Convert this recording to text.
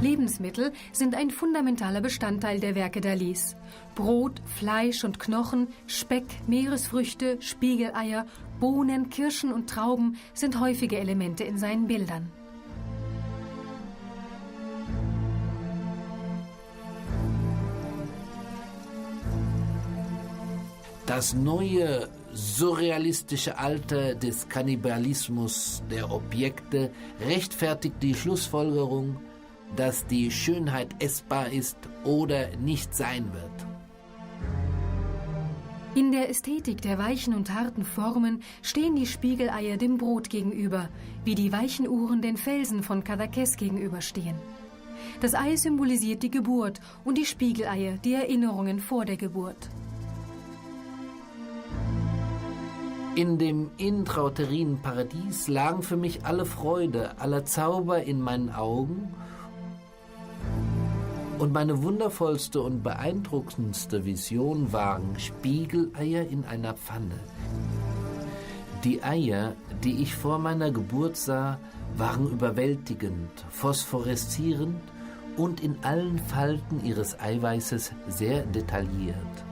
Lebensmittel sind ein fundamentaler Bestandteil der Werke Dalís. Brot, Fleisch und Knochen, Speck, Meeresfrüchte, Spiegeleier, Bohnen, Kirschen und Trauben sind häufige Elemente in seinen Bildern. Das neue surrealistische Alter des Kannibalismus der Objekte rechtfertigt die Schlussfolgerung, dass die Schönheit essbar ist oder nicht sein wird. In der Ästhetik der weichen und harten Formen stehen die Spiegeleier dem Brot gegenüber, wie die weichen Uhren den Felsen von Cadaqués gegenüberstehen. Das Ei symbolisiert die Geburt und die Spiegeleier die Erinnerungen vor der Geburt. In dem intrauterinen Paradies lagen für mich alle Freude, aller Zauber in meinen Augen und meine wundervollste und beeindruckendste Vision waren Spiegeleier in einer Pfanne. Die Eier, die ich vor meiner Geburt sah, waren überwältigend, phosphoreszierend und in allen Falten ihres Eiweißes sehr detailliert.